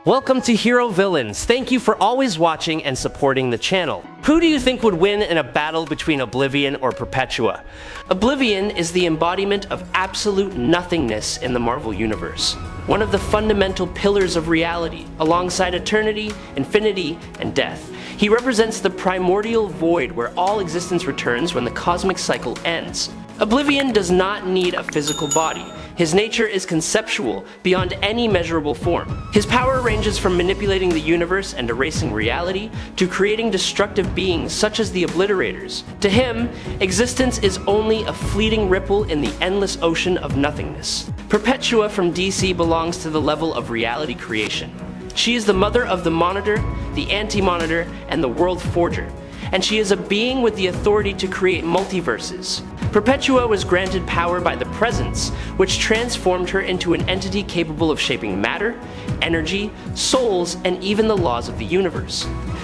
Welcome to Hero Villains. Thank you for always watching and supporting the channel. Who do you think would win in a battle between Oblivion or Perpetua? Oblivion is the embodiment of absolute nothingness in the Marvel Universe. One of the fundamental pillars of reality, alongside eternity, infinity, and death. He represents the primordial void where all existence returns when the cosmic cycle ends. Oblivion does not need a physical body. His nature is conceptual, beyond any measurable form. His power ranges from manipulating the universe and erasing reality, to creating destructive beings such as the Obliterators. To him, existence is only a fleeting ripple in the endless ocean of nothingness. Perpetua from DC belongs to the level of reality creation. She is the mother of the Monitor, the Anti-Monitor, and the World Forger, and she is a being with the authority to create multiverses. Perpetua was granted power by the Presence, which transformed her into an entity capable of shaping matter, energy, souls, and even the laws of the universe.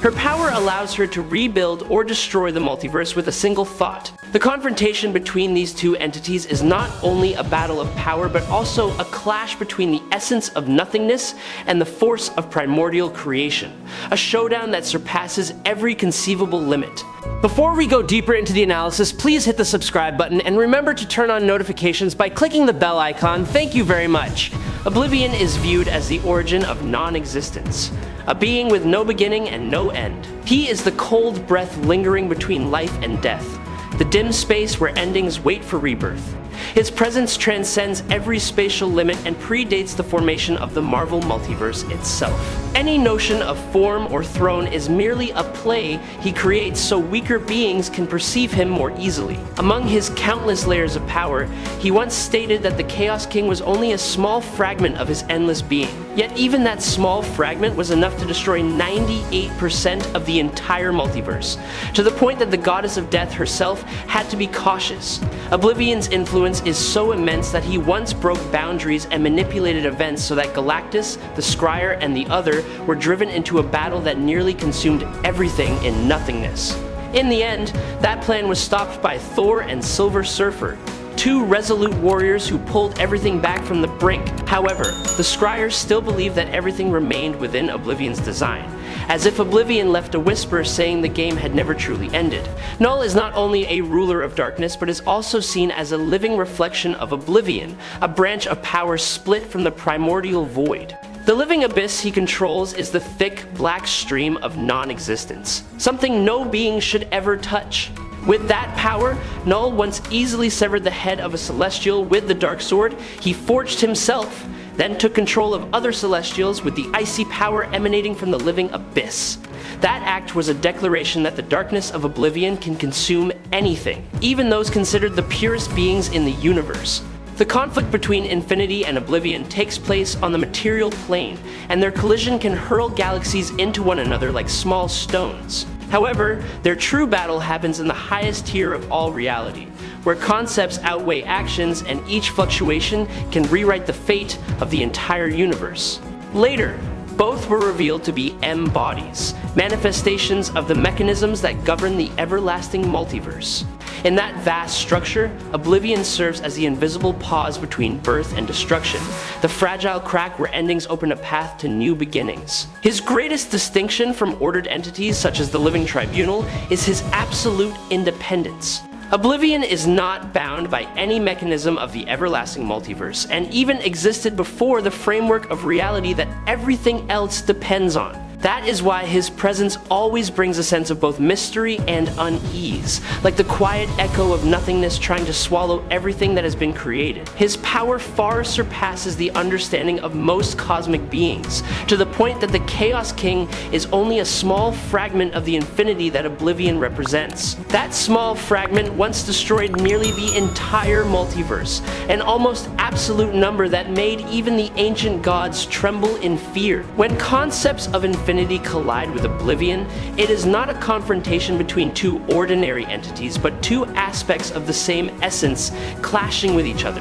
Her power allows her to rebuild or destroy the multiverse with a single thought. The confrontation between these two entities is not only a battle of power, but also a clash between the essence of nothingness and the force of primordial creation. A showdown that surpasses every conceivable limit. Before we go deeper into the analysis, please hit the subscribe button and remember to turn on notifications by clicking the bell icon. Thank you very much. Oblivion is viewed as the origin of non-existence, a being with no beginning and no end. He is the cold breath lingering between life and death, the dim space where endings wait for rebirth. His presence transcends every spatial limit and predates the formation of the Marvel multiverse itself. Any notion of form or throne is merely a play he creates so weaker beings can perceive him more easily. Among his countless layers of power, he once stated that the Chaos King was only a small fragment of his endless being. Yet even that small fragment was enough to destroy 98% of the entire multiverse, to the point that the goddess of death herself had to be cautious. Oblivion's influence is so immense that he once broke boundaries and manipulated events so that Galactus, the Scryer, and the Other were driven into a battle that nearly consumed everything in nothingness. In the end, that plan was stopped by Thor and Silver Surfer, two resolute warriors who pulled everything back from the brink. However, the Scryers still believed that everything remained within Oblivion's design, as if Oblivion left a whisper saying the game had never truly ended. Null is not only a ruler of darkness, but is also seen as a living reflection of Oblivion, a branch of power split from the primordial void. The living abyss he controls is the thick, black stream of non-existence, something no being should ever touch. With that power, Null once easily severed the head of a Celestial with the Dark Sword he forged himself, then took control of other Celestials with the icy power emanating from the living abyss. That act was a declaration that the darkness of Oblivion can consume anything, even those considered the purest beings in the universe. The conflict between Infinity and Oblivion takes place on the material plane, and their collision can hurl galaxies into one another like small stones. However, their true battle happens in the highest tier of all reality, where concepts outweigh actions and each fluctuation can rewrite the fate of the entire universe. Later, both were revealed to be embodies, manifestations of the mechanisms that govern the everlasting multiverse. In that vast structure, Oblivion serves as the invisible pause between birth and destruction, the fragile crack where endings open a path to new beginnings. His greatest distinction from ordered entities such as the Living Tribunal is his absolute independence. Oblivion is not bound by any mechanism of the everlasting multiverse, and even existed before the framework of reality that everything else depends on. That is why his presence always brings a sense of both mystery and unease, like the quiet echo of nothingness trying to swallow everything that has been created. His power far surpasses the understanding of most cosmic beings, to the point that the Chaos King is only a small fragment of the infinity that Oblivion represents. That small fragment once destroyed nearly the entire multiverse, an almost absolute number that made even the ancient gods tremble in fear. When concepts of infinity collide with Oblivion, it is not a confrontation between two ordinary entities, but two aspects of the same essence clashing with each other.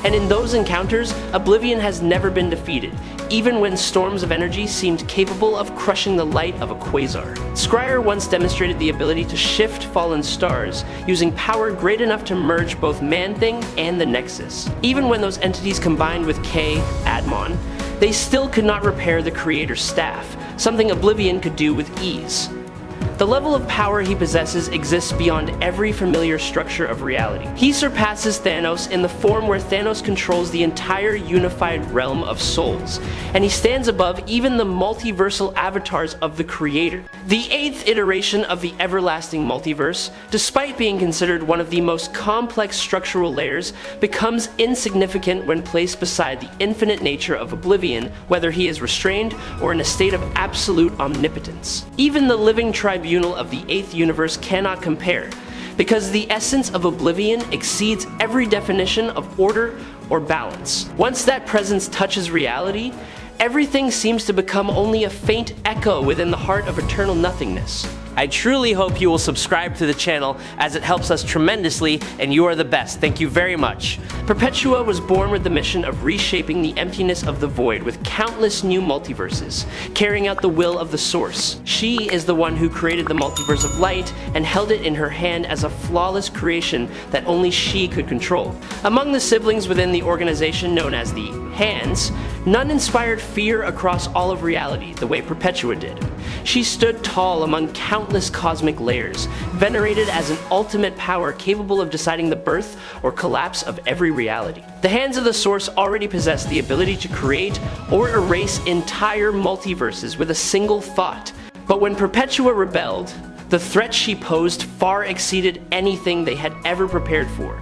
And in those encounters, Oblivion has never been defeated, even when storms of energy seemed capable of crushing the light of a quasar. Scryer once demonstrated the ability to shift fallen stars, using power great enough to merge both Man-Thing and the Nexus. Even when those entities combined with K, Admon, they still could not repair the Creator's staff, something Oblivion could do with ease. The level of power he possesses exists beyond every familiar structure of reality. He surpasses Thanos in the form where Thanos controls the entire unified realm of souls, and he stands above even the multiversal avatars of the Creator. The 8th iteration of the everlasting multiverse, despite being considered one of the most complex structural layers, becomes insignificant when placed beside the infinite nature of Oblivion, whether he is restrained or in a state of absolute omnipotence. Even the living tribunal of the 8th universe cannot compare, because the essence of Oblivion exceeds every definition of order or balance. Once that presence touches reality, everything seems to become only a faint echo within the heart of eternal nothingness. I truly hope you will subscribe to the channel, as it helps us tremendously, and you are the best. Thank you very much. Perpetua was born with the mission of reshaping the emptiness of the void with countless new multiverses, carrying out the will of the Source. She is the one who created the multiverse of light and held it in her hand as a flawless creation that only she could control. Among the siblings within the organization known as the Hands, none inspired fear across all of reality the way Perpetua did. She stood tall among countless cosmic layers, venerated as an ultimate power capable of deciding the birth or collapse of every reality. The Hands of the Source already possess the ability to create or erase entire multiverses with a single thought. But when Perpetua rebelled, the threat she posed far exceeded anything they had ever prepared for.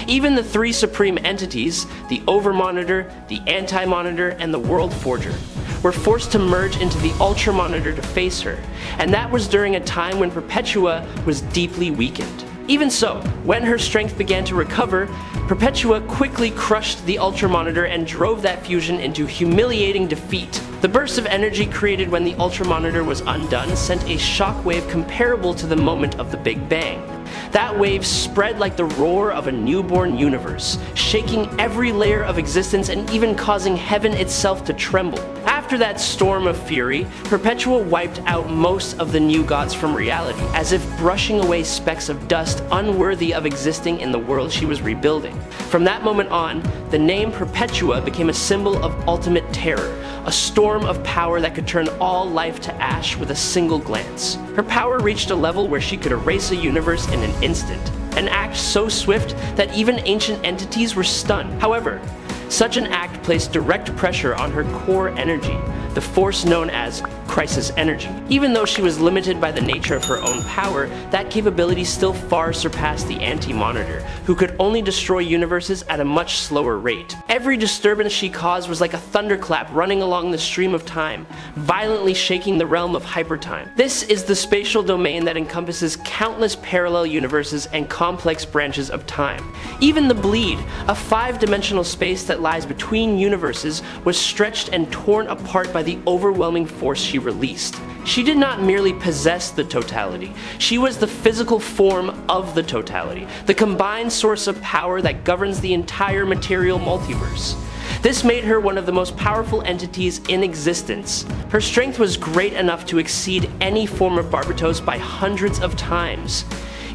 Even the 3 supreme entities, the Over-Monitor, the Anti-Monitor, and the World Forger, were forced to merge into the Ultra-Monitor to face her, and that was during a time when Perpetua was deeply weakened. Even so, when her strength began to recover, Perpetua quickly crushed the Ultra-Monitor and drove that fusion into humiliating defeat. The burst of energy created when the Ultra-Monitor was undone sent a shockwave comparable to the moment of the Big Bang. That wave spread like the roar of a newborn universe, shaking every layer of existence and even causing heaven itself to tremble. After that storm of fury, Perpetua wiped out most of the new gods from reality, as if brushing away specks of dust unworthy of existing in the world she was rebuilding. From that moment on, the name Perpetua became a symbol of ultimate terror, a storm of power that could turn all life to ash with a single glance. Her power reached a level where she could erase a universe in an instant, an act so swift that even ancient entities were stunned. However, such an act placed direct pressure on her core energy, the force known as crisis energy. Even though she was limited by the nature of her own power, that capability still far surpassed the Anti-Monitor, who could only destroy universes at a much slower rate. Every disturbance she caused was like a thunderclap running along the stream of time, violently shaking the realm of hypertime. This is the spatial domain that encompasses countless parallel universes and complex branches of time. Even the Bleed, a 5-dimensional space that lies between universes, was stretched and torn apart by the overwhelming force she released. She did not merely possess the totality, she was the physical form of the totality, the combined source of power that governs the entire material multiverse. This made her one of the most powerful entities in existence. Her strength was great enough to exceed any form of Barbatos by hundreds of times,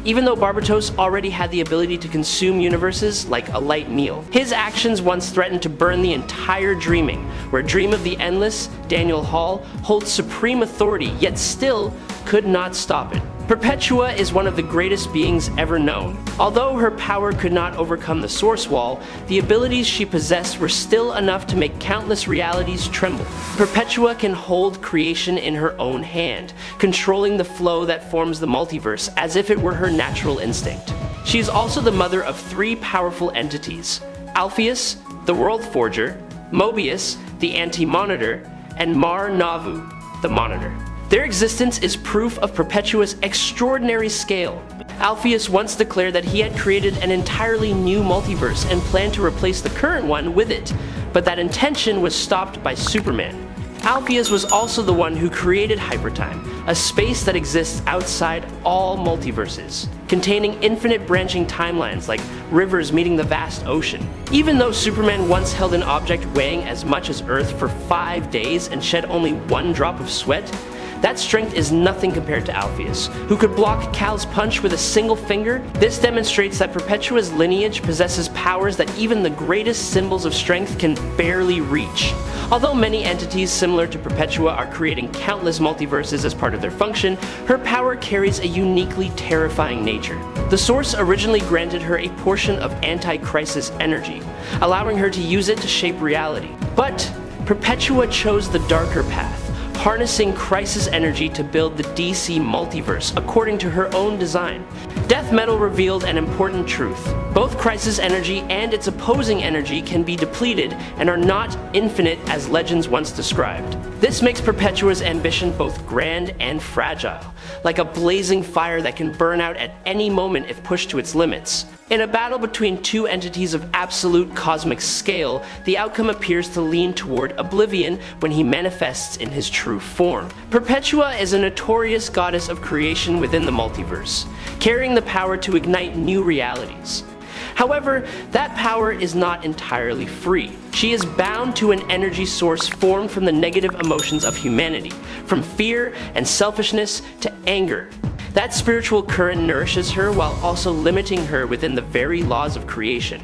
even though Barbatos already had the ability to consume universes like a light meal. His actions once threatened to burn the entire Dreaming, where Dream of the Endless, Daniel Hall, holds supreme authority, yet still could not stop it. Perpetua is one of the greatest beings ever known. Although her power could not overcome the Source Wall, the abilities she possessed were still enough to make countless realities tremble. Perpetua can hold creation in her own hand, controlling the flow that forms the multiverse as if it were her natural instinct. She is also the mother of 3 powerful entities: Alpheus, the World Forger, Mobius, the Anti-Monitor, and Mar-Navu, the Monitor. Their existence is proof of Perpetua's extraordinary scale. Alpheus once declared that he had created an entirely new multiverse and planned to replace the current one with it, but that intention was stopped by Superman. Alpheus was also the one who created Hypertime, a space that exists outside all multiverses, containing infinite branching timelines like rivers meeting the vast ocean. Even though Superman once held an object weighing as much as Earth for 5 days and shed only 1 drop of sweat, that strength is nothing compared to Alpheus, who could block Kal's punch with a single finger. This demonstrates that Perpetua's lineage possesses powers that even the greatest symbols of strength can barely reach. Although many entities similar to Perpetua are creating countless multiverses as part of their function, her power carries a uniquely terrifying nature. The Source originally granted her a portion of anti-crisis energy, allowing her to use it to shape reality. But Perpetua chose the darker path, harnessing crisis energy to build the DC multiverse according to her own design. Death Metal revealed an important truth. Both crisis energy and its opposing energy can be depleted and are not infinite as legends once described. This makes Perpetua's ambition both grand and fragile, like a blazing fire that can burn out at any moment if pushed to its limits. In a battle between two entities of absolute cosmic scale, the outcome appears to lean toward Oblivion when he manifests in his true form. Perpetua is a notorious goddess of creation within the multiverse, carrying the power to ignite new realities. However, that power is not entirely free. She is bound to an energy source formed from the negative emotions of humanity, from fear and selfishness to anger. That spiritual current nourishes her while also limiting her within the very laws of creation.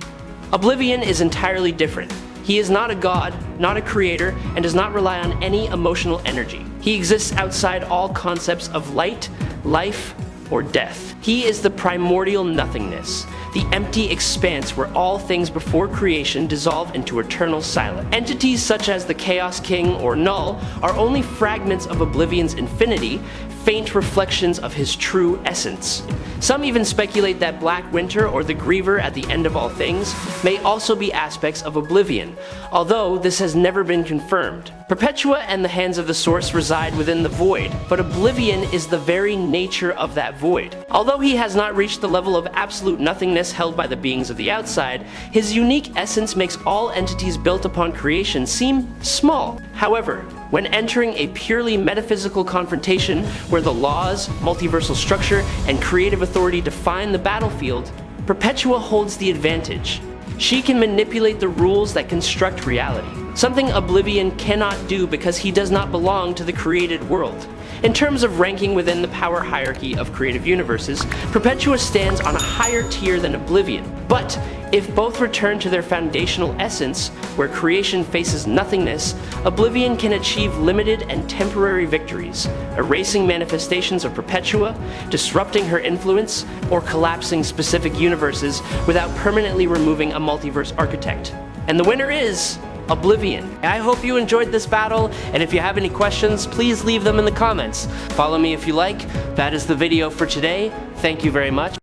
Oblivion is entirely different. He is not a god, not a creator, and does not rely on any emotional energy. He exists outside all concepts of light, life, or death. He is the primordial nothingness, the empty expanse where all things before creation dissolve into eternal silence. Entities such as the Chaos King or Null are only fragments of Oblivion's infinity, faint reflections of his true essence. Some even speculate that Black Winter or the Griever at the end of all things may also be aspects of Oblivion, although this has never been confirmed. Perpetua and the Hands of the Source reside within the void, but Oblivion is the very nature of that void. Although he has not reached the level of absolute nothingness held by the beings of the outside, his unique essence makes all entities built upon creation seem small. However, when entering a purely metaphysical confrontation where the laws, multiversal structure, and creative authority define the battlefield, Perpetua holds the advantage. She can manipulate the rules that construct reality, something Oblivion cannot do because he does not belong to the created world. In terms of ranking within the power hierarchy of creative universes, Perpetua stands on a higher tier than Oblivion. But if both return to their foundational essence, where creation faces nothingness, Oblivion can achieve limited and temporary victories, erasing manifestations of Perpetua, disrupting her influence, or collapsing specific universes without permanently removing a multiverse architect. And the winner is Oblivion. I hope you enjoyed this battle, and if you have any questions, please leave them in the comments. Follow me if you like. That is the video for today. Thank you very much.